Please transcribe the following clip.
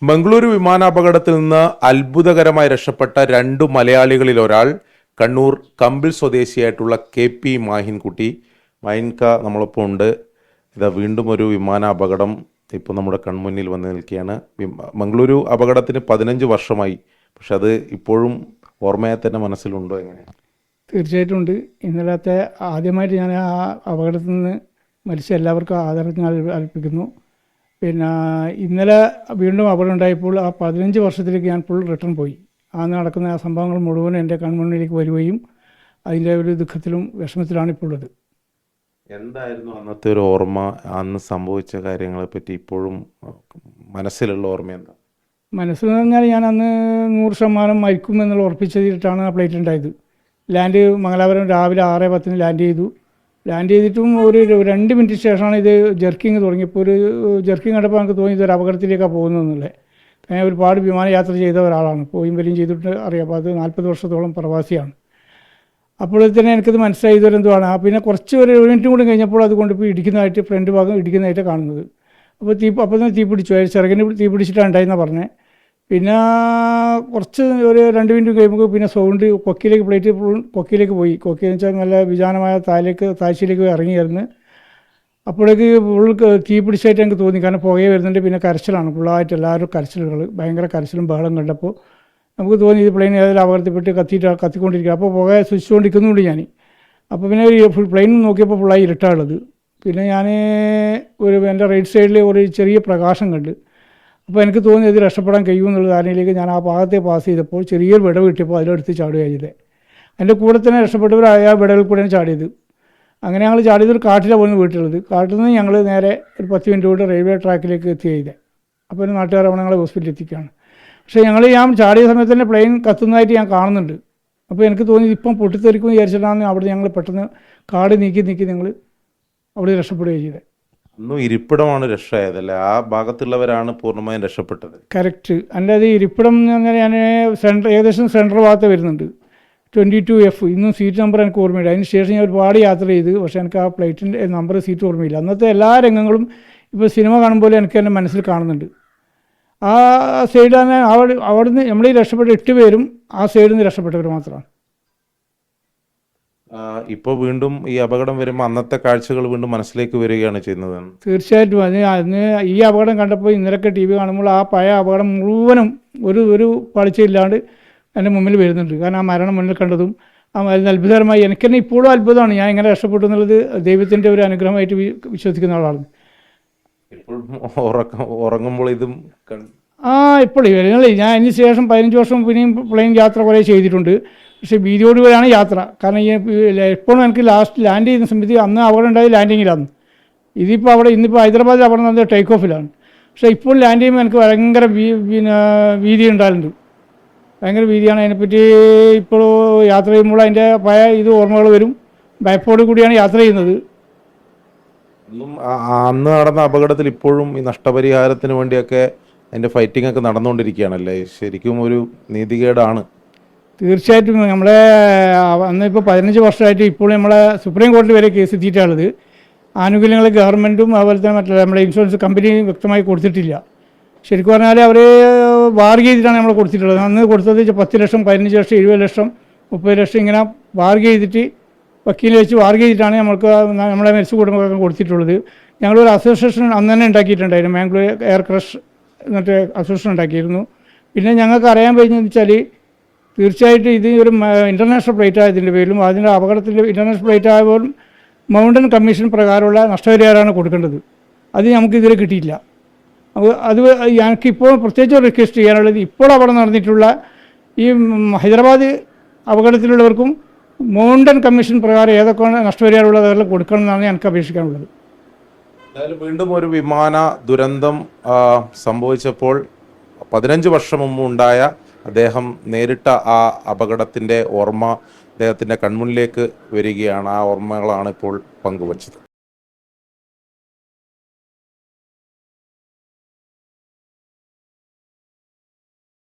മംഗളൂരു വിമാനാപകടത്തിൽ നിന്ന് അത്ഭുതകരമായി രക്ഷപ്പെട്ട രണ്ടു മലയാളികളിൽ ഒരാൾ കണ്ണൂർ കമ്പിൾ സ്വദേശിയായിട്ടുള്ള KP മാഹിൻകുട്ടി. മാഹിൻക നമ്മളൊപ്പം ഉണ്ട്. ഇതാ വീണ്ടും ഒരു വിമാനാപകടം ഇപ്പോൾ നമ്മുടെ കൺമുന്നിൽ വന്ന് നിൽക്കുകയാണ്. മംഗളൂരു അപകടത്തിന് 15 വർഷമായി, പക്ഷെ അത് ഇപ്പോഴും ഓർമ്മയെ തന്നെ മനസ്സിലുണ്ടോ? എങ്ങനെ? തീർച്ചയായിട്ടും ഉണ്ട്. ഇന്നലത്തെ ആദ്യമായിട്ട് ഞാൻ ആ അപകടത്തിൽ നിന്ന് മരിച്ച എല്ലാവർക്കും ആദരങ്ങൾ അർപ്പിക്കുന്നു. പിന്നെ ഇന്നലെ വീണ്ടും അപകടം ഉണ്ടായപ്പോൾ ആ 15 വർഷത്തിലേക്ക് ഞാൻ ഫുൾ റിട്ടേൺ പോയി. അന്ന് നടക്കുന്ന ആ സംഭവങ്ങൾ മുഴുവനും എൻ്റെ കൺമുന്നിലേക്ക് വരികയും അതിൻ്റെ ഒരു ദുഃഖത്തിലും വിഷമത്തിലാണ് ഇപ്പോൾ ഉള്ളത്. എന്തായിരുന്നു അന്നത്തെ ഒരു ഓർമ്മ? അന്ന് സംഭവിച്ച കാര്യങ്ങളെ പറ്റി ഇപ്പോഴും മനസ്സിലുള്ള ഓർമ്മ എന്താ? മനസ്സിൽ പറഞ്ഞാൽ ഞാൻ അന്ന് 100% മരിക്കുമെന്നുള്ള ഉറപ്പിച്ചിട്ടാണ് ആ ഫ്ലൈറ്റ് ഉണ്ടായത്. മംഗലാപുരം രാവിലെ 6:10 ലാൻഡ് ചെയ്തു. ലാൻഡ് ചെയ്തിട്ടും ഒരു 2 മിനിറ്റ് ശേഷമാണ് ഇത് ജെർക്കിങ് തുടങ്ങിയപ്പോൾ ഒരു ജെർക്കിങ് കണ്ടപ്പോൾ എനിക്ക് തോന്നി ഇതൊരു അപകടത്തിലേക്കാണ് പോകുന്നതെന്നുള്ളത്. ഞാൻ ഒരുപാട് വിമാനയാത്ര ചെയ്ത ഒരാളാണ്, പോയും വരികയും ചെയ്തിട്ട് അറിയാം. അപ്പോൾ അത് 40 വർഷത്തോളം പ്രവാസിയാണ്. അപ്പോൾ തന്നെ എനിക്കത് മനസ്സിലായി ഇതൊരെന്തുമാണ്. പിന്നെ കുറച്ച് ഒരു മിനിറ്റ് കൂടി കഴിഞ്ഞപ്പോൾ അത് കൊണ്ടുപോയി ഇടിക്കുന്നതായിട്ട്, ഫ്രണ്ട് ഭാഗം ഇടിക്കുന്നതായിട്ട് കാണുന്നത്. അപ്പോൾ തന്നെ തീ പിടിച്ചു, ചിറകിന് തീ പിടിച്ചിട്ടാണ് ഉണ്ടായിരുന്നാണ് പറഞ്ഞത്. പിന്നെ കുറച്ച് ഒരു 2 മിനിറ്റ് കഴിയുമ്പോൾ പിന്നെ സൗണ്ട് ഫ്ലൈറ്റ് കൊക്കിയിലേക്ക് പോയി. കൊക്കിയെന്ന് വെച്ചാൽ നല്ല വിജാനമായ താഴ്ചയിലേക്ക് ഇറങ്ങിയായിരുന്നു. അപ്പോഴേക്ക് ഫുൾ തീ പിടിച്ചായിട്ട് എനിക്ക് തോന്നി, കാരണം പുകയെ വരുന്നുണ്ട്. പിന്നെ കരച്ചിലാണ്, ഫുള്ളായിട്ട് എല്ലാവരും കരച്ചിലുകൾ, ഭയങ്കര കരച്ചിലും ബഹളം കണ്ടപ്പോൾ നമുക്ക് തോന്നി ഇത് പ്ലെയിൻ ഏതെങ്കിലും അപകടത്തിൽപ്പെട്ട് കത്തിക്കൊണ്ടിരിക്കുക. അപ്പോൾ പുക സ്വിച്ചുകൊണ്ടിരിക്കുന്നുണ്ട് ഞാൻ. അപ്പോൾ പിന്നെ പ്ലെയിൻ നോക്കിയപ്പോൾ ഫുള്ളായി ഇരുട്ടാണുള്ളത്. പിന്നെ ഞാൻ എൻ്റെ റൈറ്റ് സൈഡിൽ ഒരു ചെറിയ പ്രകാശം കണ്ട്. അപ്പോൾ എനിക്ക് തോന്നി ഇത് രക്ഷപ്പെടാൻ കഴിയുമെന്നുള്ള ധാരണയിലേക്ക് ഞാൻ ആ ഭാഗത്തെ പാസ് ചെയ്തപ്പോൾ ചെറിയൊരു വിടവ് കിട്ടിയപ്പോൾ അതിലെടുത്ത് ചാടുകയാണ് ചെയ്തത്. എൻ്റെ കൂടെ തന്നെ രക്ഷപ്പെട്ടവരായ വിടവിൽ കൂടെയാണ് ചാടിയത്. അങ്ങനെ ഞങ്ങൾ ചാടിയത് ഒരു കാട്ടിലാണ് പോയി വീട്ടിലുള്ളത്. കാട്ടിൽ നിന്ന് ഞങ്ങൾ നേരെ ഒരു 10 മിനിറ്റ് കൊണ്ട് റെയിൽവേ ട്രാക്കിലേക്ക് എത്തിയ ചെയ്തത്. അപ്പോൾ ഒരു നാട്ടുകാർ അവിടെ ഞങ്ങളെ ഹോസ്പിറ്റലിൽ എത്തിക്കുകയാണ്. പക്ഷേ ഞാൻ ചാടിയ സമയത്ത് തന്നെ പ്ലെയിൻ കത്തുന്നതായിട്ട് ഞാൻ കാണുന്നുണ്ട്. അപ്പോൾ എനിക്ക് തോന്നി ഇപ്പം പൊട്ടിത്തെറിക്കുമെന്ന് വിചാരിച്ചിട്ടാണ് അവിടെ ഞങ്ങൾ പെട്ടെന്ന് കാട് നീക്കി ഞങ്ങൾ അവിടെ രക്ഷപ്പെടുകയാണ് ചെയ്തത്. ഒന്നും ഇരിപ്പിടമാണ് രക്ഷയായതല്ലേ? ആ ഭാഗത്തുള്ളവരാണ് പൂർണ്ണമായും രക്ഷപ്പെട്ടത്. കറക്റ്റ്. എൻ്റെ അത് ഇരിപ്പിടം എന്ന് പറഞ്ഞാൽ ഞാൻ ഏകദേശം സെൻട്രൽ ഭാഗത്ത് വരുന്നുണ്ട്, 22F. ഇന്നും സീറ്റ് നമ്പർ എനിക്ക് ഓർമ്മയില്ല. അതിന് ശേഷം ഞാൻ ഒരുപാട് യാത്ര ചെയ്ത്, പക്ഷേ എനിക്ക് ആ ഫ്ലൈറ്റിൻ്റെ നമ്പർ സീറ്റ് ഓർമ്മയില്ല. അന്നത്തെ എല്ലാ രംഗങ്ങളും ഇപ്പോൾ സിനിമ കാണുമ്പോൾ എനിക്ക് എൻ്റെ മനസ്സിൽ കാണുന്നുണ്ട്. ആ സൈഡിലാണ് അവിടുന്ന് നമ്മൾ ഈ രക്ഷപ്പെട്ട 8 പേരും ആ സൈഡിൽ നിന്ന് രക്ഷപ്പെട്ടവർ മാത്രമാണ്. ഇപ്പോൾ വീണ്ടും ഈ അപകടം വരുമ്പോൾ അന്നത്തെ കാഴ്ചകൾ വീണ്ടും മനസ്സിലേക്ക് വരികയാണ് ചെയ്യുന്നത്. തീർച്ചയായിട്ടും. അന്ന് ഈ അപകടം കണ്ടപ്പോൾ ഇന്നലൊക്കെ TV കാണുമ്പോൾ ആ പഴയ അപകടം മുഴുവനും ഒരു പാളിച്ചയില്ലാണ്ട് എൻ്റെ മുമ്പിൽ വരുന്നുണ്ട്. കാരണം ആ മരണം മുന്നിൽ കണ്ടതും അത്ഭുതകരമായി എനിക്ക് തന്നെ ഇപ്പോഴും അത്ഭുതമാണ്. ഞാൻ ഇങ്ങനെ രക്ഷപ്പെട്ടു എന്നുള്ളത് ദൈവത്തിൻ്റെ ഒരു അനുഗ്രഹമായിട്ട് വിശ്വസിക്കുന്ന ആളാണ്. ഉറങ്ങുമ്പോൾ ഇതും ഇപ്പോൾ ഞാൻ അതിന് ശേഷം 15 വർഷം പിന്നെയും പ്ലെയിൻ യാത്ര കുറേ ചെയ്തിട്ടുണ്ട്. പക്ഷേ ഭീതിയോടുകൂടിയാണ് യാത്ര. കാരണം എപ്പോഴും എനിക്ക് ലാസ്റ്റ് ലാൻഡ് ചെയ്യുന്ന സമയത്ത് അന്ന് അപകടം ഉണ്ടായത് ലാൻഡിങ്ങിലാണ്. ഇന്നിപ്പോൾ ഹൈദരാബാദിൽ അപകടം നടന്നത് ടേക്ക് ഓഫിലാണ്. പക്ഷേ ഇപ്പോൾ ലാൻഡ് ചെയ്യുമ്പോൾ എനിക്ക് ഭയങ്കര ഭീതി ഉണ്ടായിട്ടുണ്ട്. ഭയങ്കര ഭീതിയാണ്. അതിനെപ്പറ്റി ഇപ്പോൾ യാത്ര ചെയ്യുമ്പോൾ അതിൻ്റെ പഴയ ഓർമ്മകൾ വരും. ഭയപ്പോടു കൂടിയാണ് യാത്ര ചെയ്യുന്നത്. അന്ന് നടന്ന അപകടത്തിൽ ഇപ്പോഴും ഈ നഷ്ടപരിഹാരത്തിന് വേണ്ടിയൊക്കെ അതിൻ്റെ ഫൈറ്റിംഗ് ഒക്കെ നടന്നുകൊണ്ടിരിക്കുകയാണല്ലേ? ശരിക്കും ഒരു നീതികേടാണ്. തീർച്ചയായിട്ടും. അന്നിപ്പോൾ 15 വർഷമായിട്ട് ഇപ്പോൾ നമ്മളെ സുപ്രീം കോടതി വരെ കേസ് എത്തിയിട്ടുള്ളത്. ആനുകൂല്യങ്ങൾ ഗവൺമെൻറ്റും അതുപോലെ തന്നെ നമ്മുടെ ഇൻഷുറൻസ് കമ്പനിയും വ്യക്തമായി കൊടുത്തിട്ടില്ല. ശരിക്കും പറഞ്ഞാൽ അവർ ബാർഗ് ചെയ്തിട്ടാണ് നമ്മൾ കൊടുത്തിട്ടുള്ളത്. അന്ന് കൊടുത്തത് 10 ലക്ഷം, 15 ലക്ഷം, 20 ലക്ഷം, 30 ലക്ഷം ഇങ്ങനെ ബാർഗ് ചെയ്തിട്ട് വക്കീൽ വെച്ച് ബാർഗ് ചെയ്തിട്ടാണ് നമ്മളെ മരിച്ച കുടുംബങ്ങൾക്ക് കൊടുത്തിട്ടുള്ളത്. ഞങ്ങളൊരു അസോസിയേഷൻ അന്ന് തന്നെ ഉണ്ടാക്കിയിട്ടുണ്ടായിരുന്നു, മാംഗ്ലൂർ എയർ ക്രഷ് എന്നിട്ട് അസോസിയേഷൻ ഉണ്ടാക്കിയിരുന്നു. പിന്നെ ഞങ്ങൾക്ക് അറിയാൻ കഴിഞ്ഞതെന്ന് വെച്ചാൽ തീർച്ചയായിട്ടും ഇത് ഒരു ഇൻ്റർനാഷണൽ ഫ്ലൈറ്റ് ആയതിൻ്റെ പേരിലും അതിൻ്റെ അപകടത്തിൽ ഇൻ്റർനാഷണൽ ഫ്ലൈറ്റ് ആയപ്പോൾ മൗണ്ടൻ കമ്മീഷൻ പ്രകാരമുള്ള നഷ്ടപരിഹാരമാണ് കൊടുക്കേണ്ടത്. അത് നമുക്കിതുവരെ കിട്ടിയില്ല. അത് ഞങ്ങൾക്കിപ്പോൾ പ്രത്യേകിച്ച് റിക്വസ്റ്റ് ചെയ്യാനുള്ളത്, ഇപ്പോൾ അവിടെ നടന്നിട്ടുള്ള ഈ ഹൈദരാബാദ് അപകടത്തിലുള്ളവർക്കും മൗണ്ടൻ കമ്മീഷൻ പ്രകാരം ഏതൊക്കെയാണ് നഷ്ടപരിഹാരമുള്ളത് അതെല്ലാം കൊടുക്കണം എന്നാണ് എനിക്ക് അപേക്ഷിക്കാനുള്ളത്. എന്തായാലും വീണ്ടും ഒരു വിമാന ദുരന്തം സംഭവിച്ചപ്പോൾ 15 വർഷം മുമ്പ് ഉണ്ടായ അദ്ദേഹം നേരിട്ട ആ അപകടത്തിൻ്റെ ഓർമ്മ അദ്ദേഹത്തിൻ്റെ കൺമുന്നിലേക്ക് വരികയാണ്. ആ ഓർമ്മകളാണ് ഇപ്പോൾ പങ്കുവച്ചത്.